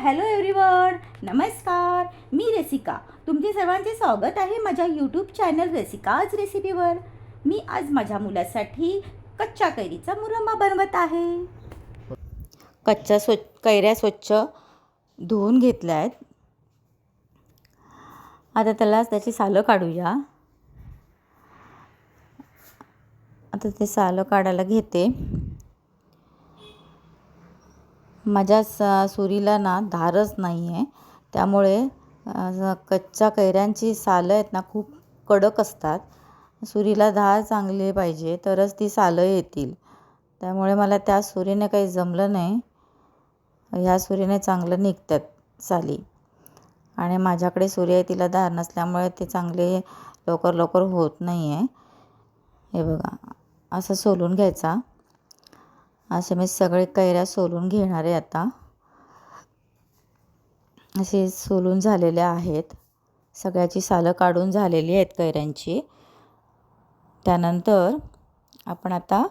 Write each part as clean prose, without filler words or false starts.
Hello everyone, नमस्कार. मी रेसिका. तुमचे सर्वांचे स्वागत आहे माझ्या यूट्यूब चॅनल रेसिकाज रेसिपीवर. मी आज माझ्या मुलासाठी कच्च्या कैरीचा मुरंबा बनवत आहे. कैऱ्या स्वच्छ धुवून घेतल्या आहेत. आता त्याची सालं काढूया. आता ते सालं काढायला घेते. माझ्या सुरीला ना धारच नाही आहे, त्यामुळे कच्च्या कैऱ्यांची सालं आहेत ना खूप कडक असतात. सुरीला धार चांगली पाहिजे तरच ती सालं येतील. त्यामुळे मला त्या सुरीने काही जमलं नाही. ह्या सुरीने चांगलं निघतात साली, आणि माझ्याकडे सुरी आहे तिला धार नसल्यामुळे ते चांगले लवकर होत नाही आहे. हे बघा, असं सोलून घ्यायचा. असे मी सगळे कैऱ्या सोलून घेणार आहे. आता असे सोलून झालेल्या आहेत. सगळ्याची सालं काढून झालेली आहेत कैऱ्यांची. त्यानंतर आपण आता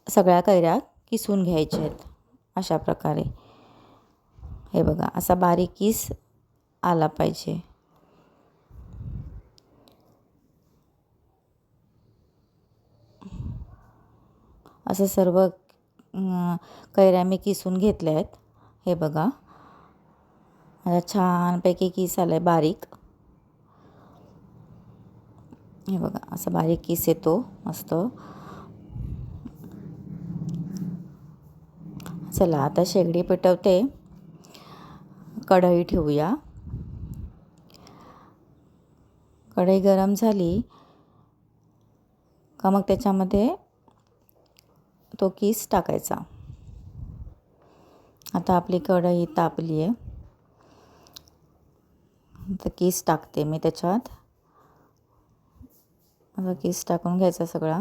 सगळ्या कैऱ्या किसून घ्यायच्या आहेत. अशा प्रकारे हे बघा, असा बारीक किस आला पाहिजे. असं सर्व कैऱ्या मी किसून घेतल्या आहेत. हे बघा, माझा छानपैकी किस आला आहे बारीक. हे बघा, असं बारीक किस येतो मस्त. चला आता शेगडी पेटवते. कढई ठेवूया. कढई गरम झाली का मग त्याच्यामध्ये तो किस टाकायचा. आता आपली कढई तापली आहे. तर किस टाकते मी त्याच्यात. आता किस टाकून घ्यायचा सगळा.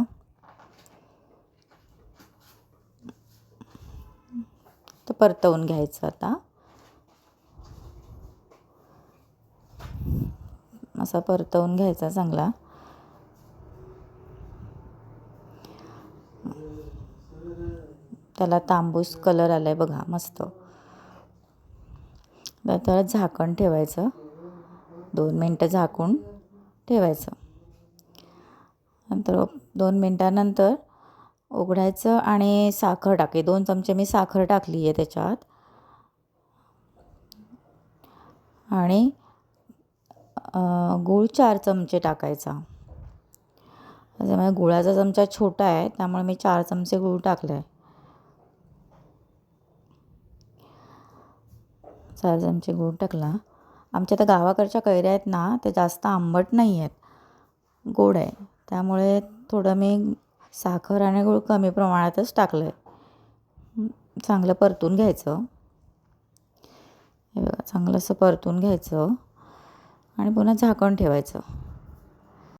तर परतवून घ्यायचं. आता असा परतवून घ्यायचा चांगला. त्याला तांबूस कलर आलाय बघा, मस्त. त्याला झाकण ठेवायचं. 2 मिनटं झाकून ठेवायचं. नंतर 2 मिनटानंतर उघडायचं आणि साखर टाकली. 2 चमचे मी साखर टाकली आहे त्याच्यात. आणि गूळ 4 चमचे टाकायचा. त्याच्यामुळे गुळाचा चमचा छोटा आहे, त्यामुळे मी 4 चमचे गूळ टाकला आहे. 4 चमचे गूळ टाकला. आमच्या त्या गावाकडच्या कैऱ्या आहेत ना, त्या जास्त आंबट नाही आहेत, गोड आहे. त्यामुळे थोडं मी साखर आणि गूळ कमी प्रमाणातच टाकलं आहे. चांगलं परतून घ्यायचं. हे बघा, चांगलं असं परतून घ्यायचं आणि पुन्हा झाकण ठेवायचं.